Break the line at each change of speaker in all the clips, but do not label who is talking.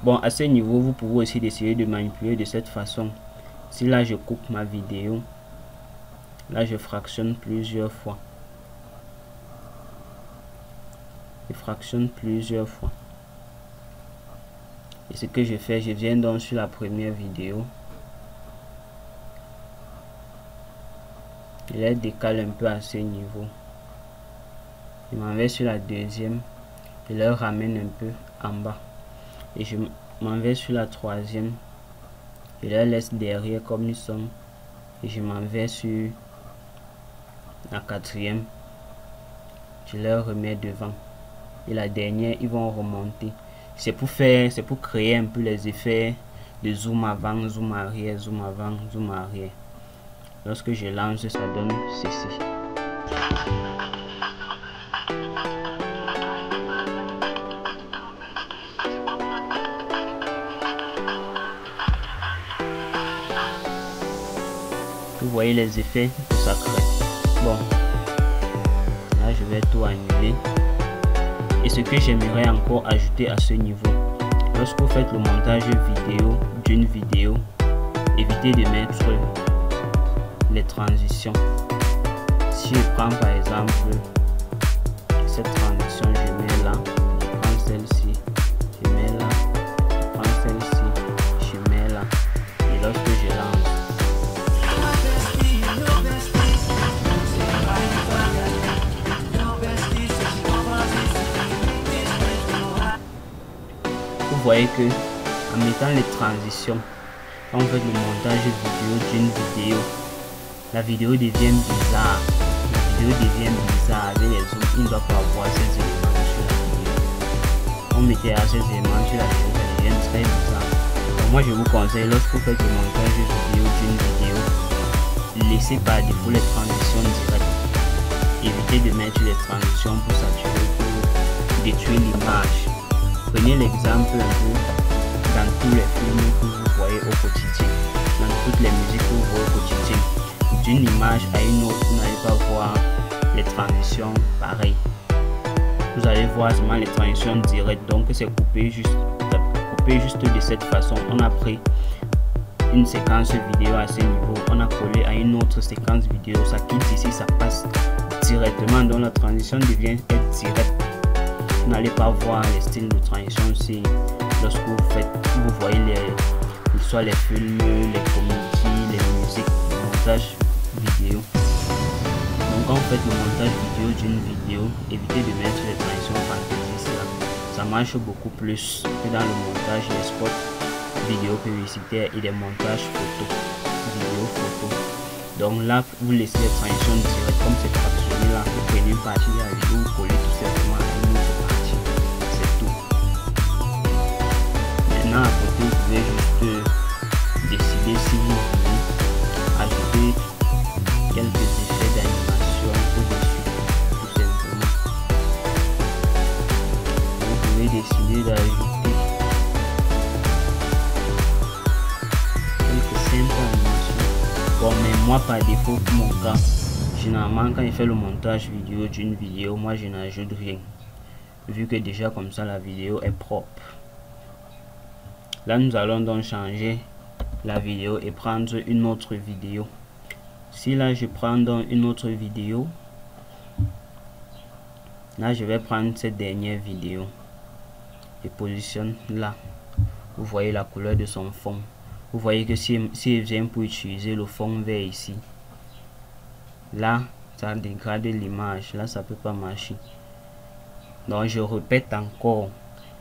Bon, à ce niveau, vous pouvez aussi décider de manipuler de cette façon. Si là je coupe ma vidéo, là je fractionne plusieurs fois. Je fractionne plusieurs fois. Et ce que je fais, je viens donc sur la première vidéo. Je les décale un peu à ce niveau. Je m'en vais sur la deuxième. Je les ramène un peu en bas. Et je m'en vais sur la troisième. Je les laisse derrière comme ils sont. Et je m'en vais sur la quatrième. Je les remets devant. Et la dernière, ils vont remonter. C'est pour créer un peu les effets de zoom avant, zoom arrière, zoom avant, zoom arrière. Lorsque je lance, ça donne ceci. Vous voyez les effets que ça crée. Bon, là je vais tout annuler. Et ce que j'aimerais encore ajouter à ce niveau, lorsque vous faites le montage vidéo d'une vidéo, évitez de mettre les transitions. Si je prends par exemple cette transition, je mets là, je prends celle-ci, je mets là, je prends celle-ci, je mets là, et lorsque je lance, vous voyez que en mettant les transitions, quand on fait le montage vidéo d'une vidéo, la vidéo devient bizarre. La vidéo devient bizarre avec les zooms. Il ne doit pas avoir ces éléments sur la vidéo. On mettait à ces éléments sur la vidéo, ça devient très bizarre. Donc moi je vous conseille, lorsque vous faites le montage vidéo d'une vidéo, laissez par défaut les transitions directes. Évitez de mettre les transitions pour saturer, pour détruire l'image. Prenez l'exemple un peu dans tous les films que vous voyez au quotidien, dans toutes les musiques que vous voyez au quotidien. D'une image à une autre, vous n'allez pas voir les transitions pareilles. Vous allez voir seulement les transitions directes, donc c'est coupé juste de cette façon. On a pris une séquence vidéo à ce niveau, on a collé à une autre séquence vidéo, ça quitte ici, ça passe directement, donc la transition devient être directe. Vous n'allez pas voir les styles de transition aussi lorsque vous voyez soit les films, les comédies, les musiques, le montage vidéo. Donc quand vous faites le montage vidéo d'une vidéo, évitez de mettre les transitions fantaisies, ça marche beaucoup plus que dans le montage des spots vidéo publicitaires et des montages photo, vidéo photo. Donc là, vous laissez les transitions directes comme c'est fractionné là, vous prenez une partie de la vidéo, vous collez tout simplement à une autre partie, c'est tout. Maintenant à côté, vous pouvez juste décider si vous voulez ajouter quelques effets d'animation au-dessus, tout simplement. Vous pouvez décider d'ajouter quelques simples animations. Bon, mais moi par défaut, pour mon cas, généralement quand je fais le montage vidéo d'une vidéo, moi je n'ajoute rien, vu que déjà comme ça la vidéo est propre. Là nous allons donc changer la vidéo et prendre une autre vidéo. Si là je prends donc une autre vidéo, là je vais prendre cette dernière vidéo et positionne là. Vous voyez la couleur de son fond. Vous voyez que si je viens pour utiliser le fond vert ici, là ça dégrade l'image, là ça peut pas marcher. Donc je répète encore,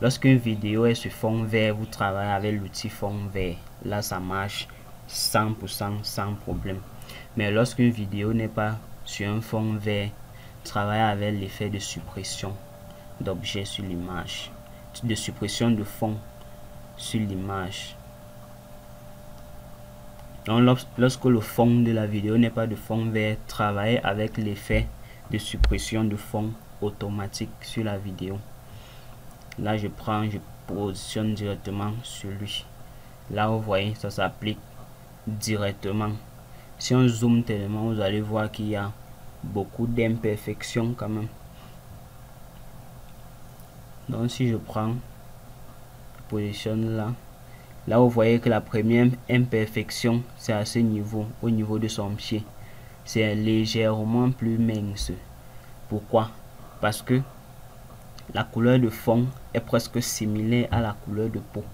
lorsqu'une vidéo est sur fond vert, vous travaillez avec l'outil fond vert, là ça marche 100% sans problème. Mais lorsqu'une vidéo n'est pas sur un fond vert, travaillez avec l'effet de suppression d'objet sur l'image, de suppression de fond sur l'image. Donc lorsque le fond de la vidéo n'est pas de fond vert, travaillez avec l'effet de suppression de fond automatique sur la vidéo. Là je positionne directement sur lui. Là vous voyez, ça s'applique directement. Si on zoome tellement, vous allez voir qu'il y a beaucoup d'imperfections quand même. Donc si je prends positionne là. Là, vous voyez que la première imperfection, c'est à ce niveau, au niveau de son pied. C'est légèrement plus mince. Pourquoi? Parce que la couleur de fond est presque similaire à la couleur de peau.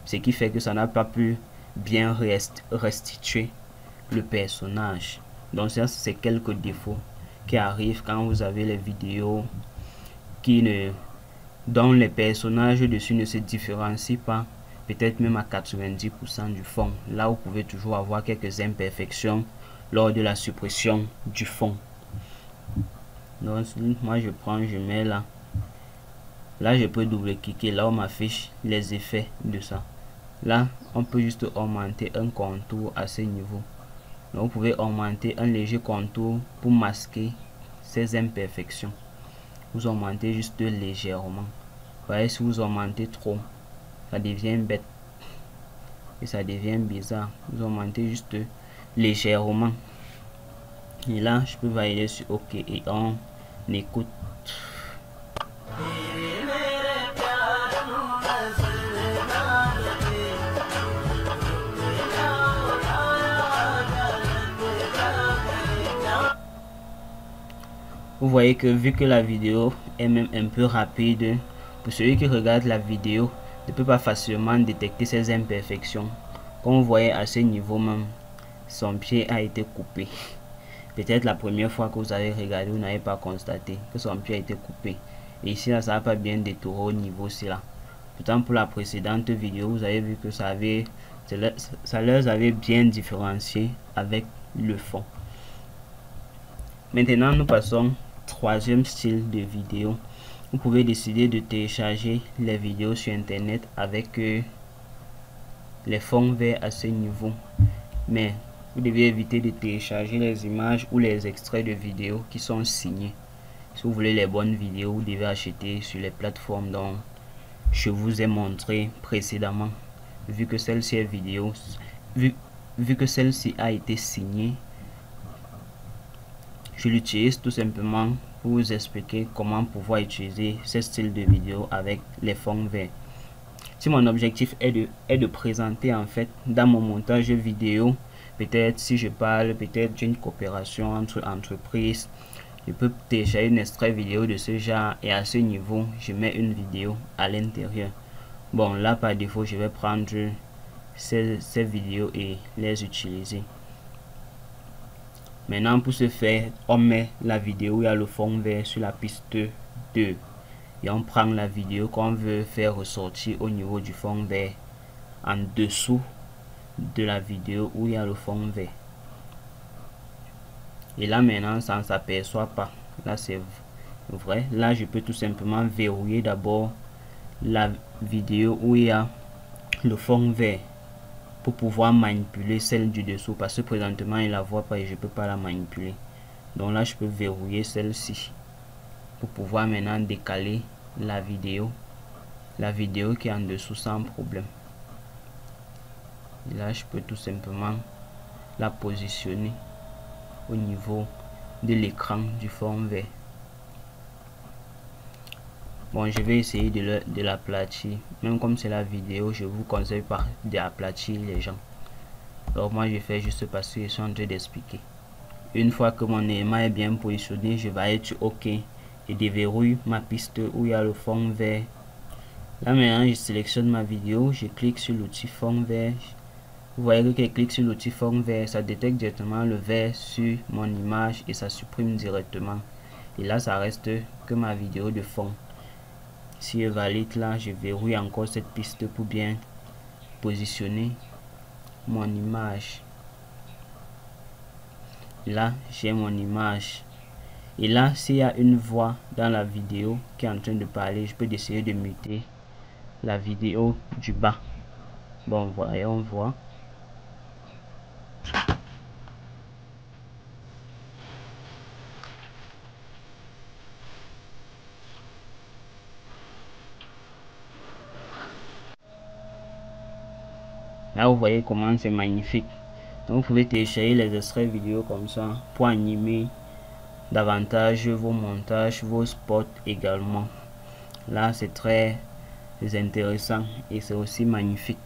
Ce qui fait que ça n'a pas pu bien restituer le personnage. Donc ça, c'est quelques défauts qui arrivent quand vous avez les vidéos dont les personnages dessus ne se différencient pas, peut-être même à 90% du fond. Là, vous pouvez toujours avoir quelques imperfections lors de la suppression du fond. Donc moi je prends, je mets là. Là je peux double-cliquer, là on m'affiche les effets de ça. Là on peut juste augmenter un contour à ce niveau. Donc vous pouvez augmenter un léger contour pour masquer ces imperfections. Vous augmentez juste légèrement. Vous voyez, si vous augmentez trop, ça devient bête et ça devient bizarre. Vous augmentez juste légèrement. Et là je peux valider sur OK et on écoute. Vous voyez que vu que la vidéo est même un peu rapide, pour celui qui regarde la vidéo ne peut pas facilement détecter ces imperfections. Comme vous voyez à ce niveau même, son pied a été coupé. Peut-être la première fois que vous avez regardé, vous n'avez pas constaté que son pied a été coupé. Et ici là, ça n'a pas bien détouré au niveau ci là. Pourtant pour la précédente vidéo, vous avez vu que ça leur avait bien différencié avec le fond. Maintenant nous passons au troisième style de vidéo. Vous pouvez décider de télécharger les vidéos sur internet avec les fonds verts à ce niveau. Mais vous devez éviter de télécharger les images ou les extraits de vidéos qui sont signés. Si vous voulez les bonnes vidéos, vous devez acheter sur les plateformes dont je vous ai montré précédemment. Vu que celle-ci est vidéo, vu que celle-ci a été signée, je l'utilise tout simplement pour vous expliquer comment pouvoir utiliser ce style de vidéo avec les fonds verts. Si mon objectif est de présenter en fait dans mon montage vidéo, peut-être si je parle peut-être d'une coopération entre entreprises, je peux télécharger un extrait vidéo de ce genre et à ce niveau je mets une vidéo à l'intérieur. Bon là par défaut je vais prendre ces vidéos et les utiliser. Maintenant pour ce faire, on met la vidéo où il y a le fond vert sur la piste 2 et on prend la vidéo qu'on veut faire ressortir au niveau du fond vert en dessous de la vidéo où il y a le fond vert. Et là maintenant ça ne s'aperçoit pas. Là c'est vrai. Là je peux tout simplement verrouiller d'abord la vidéo où il y a le fond vert pour pouvoir manipuler celle du dessous, parce que présentement il la voit pas et je peux pas la manipuler. Donc là je peux verrouiller celle-ci pour pouvoir maintenant décaler la vidéo qui est en dessous sans problème. Et là je peux tout simplement la positionner au niveau de l'écran du fond vert. Bon, je vais essayer de l'aplatir. Même comme c'est la vidéo, je vous conseille pas d'aplatir les gens. Donc moi je fais juste parce que je suis en train d'expliquer. Une fois que mon élément est bien positionné, je vais être OK et déverrouille ma piste où il y a le fond vert. Là maintenant je sélectionne ma vidéo, je clique sur l'outil fond vert. Vous voyez que quand je clique sur l'outil fond vert, ça détecte directement le vert sur mon image et ça supprime directement. Et là ça reste que ma vidéo de fond. Si je valide là, je verrouille encore cette piste pour bien positionner mon image. Là j'ai mon image. Et là s'il y a une voix dans la vidéo qui est en train de parler, je peux essayer de muter la vidéo du bas. Bon, voyons voir. Là vous voyez comment c'est magnifique. Donc vous pouvez télécharger les extraits vidéo comme ça pour animer davantage vos montages, vos spots également. Là c'est très c'est intéressant et c'est aussi magnifique.